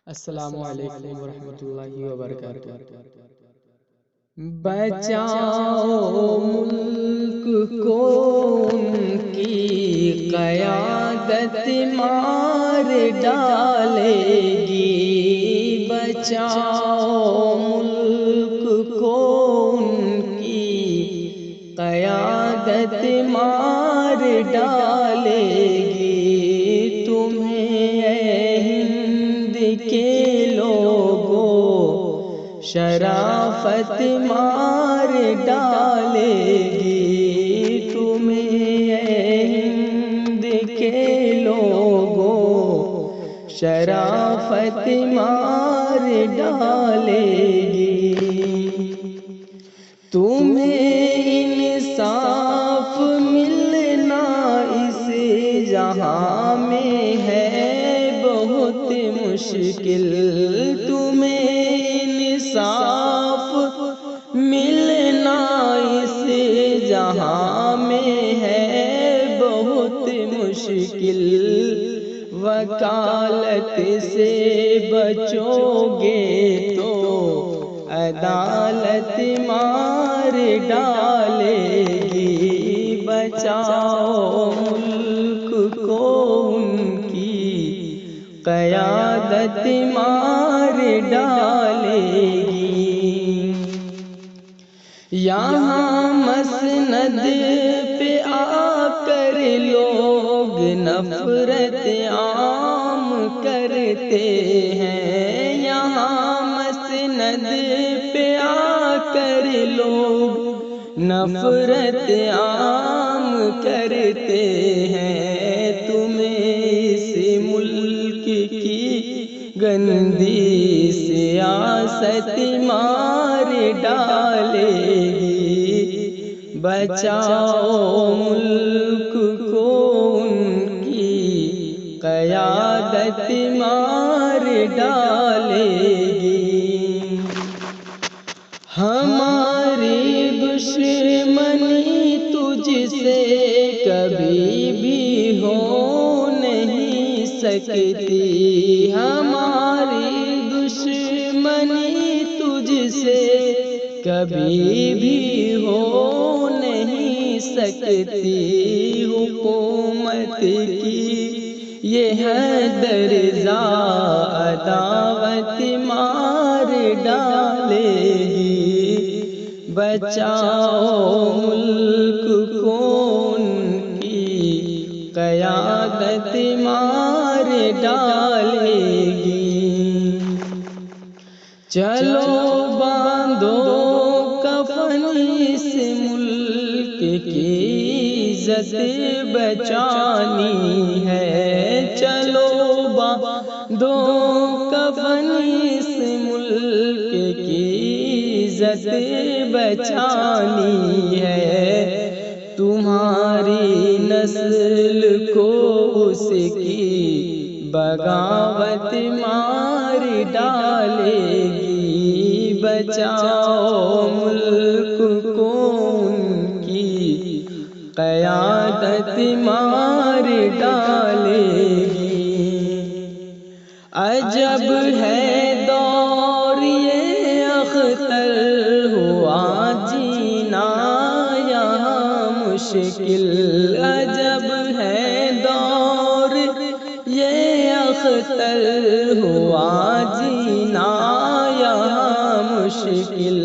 السلام علیکم ورحمۃ اللہ وبرکاتہ۔ بچاؤ ملک کو ان کی قیادت مار ڈالے گی، بچاؤ ملک کو ان کی قیادت مار ڈالے گی، تمہیں اے ہند کے لوگوں شرافت مار ڈالے گی، تمہیں اے ہند کے لوگوں شرافت مار ڈالے گی، تمہیں انصاف ملنا اس جہاں میں ہے بہت مشکل، تمہیں انصاف ملنا اس جہاں میں ہے بہت مشکل، وکالت سے بچو گے تو عدالت مار ڈالے گی، بچاؤ ملک کو ان کی قیادت مار ڈالے گی، یہاں مسند پہ آ کر لوگ نفرت عام کرتے ہیں، یہاں مسند پہ آ کر لوگ نفرت عام کرتے ہیں، تمہیں اس ملک کی گندی سیاست مار ڈالے گی، بچاؤ ملک کو ان کی قیادت مار ڈالے گی، ہماری دشمنی تجھ سے کبھی بھی ہو نہیں سکتی، ہماری دشمنی تجھ سے کبھی بھی ہو نہیں سکتی، حکومت کی یہ ہے درزا عداوت مار ڈالے گی، بچاؤ ملک کو ان کی قیادت مار ڈالے گی، چلو باندھو کفن اس ملک کی عزت بچانی ہے، چلو باندھو کفن اس ملک کی عزت بچانی ہے، تمہاری نسل کو اس کی بغاوت مار ڈالے گی، بچاؤ ملک کو ان کی قیادت مار ڈالے گی، عجب ہے دور یہ اختر ہوا جینا یہاں مشکل، عجب ہے دور یہ اختر ہوا جینا یہاں مشکل،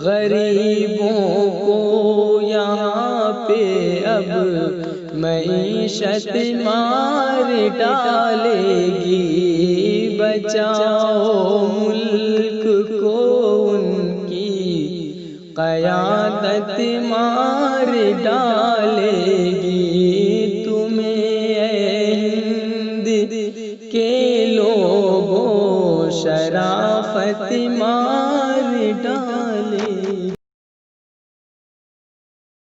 غریبوں کو یہاں پہ اب معیشت مار ڈالے گی، بچاؤ ملک کو ان کی قیادت مار ڈالے گی، تمہیں اے ہند کے لوگوں شرافت مار ڈالے گی۔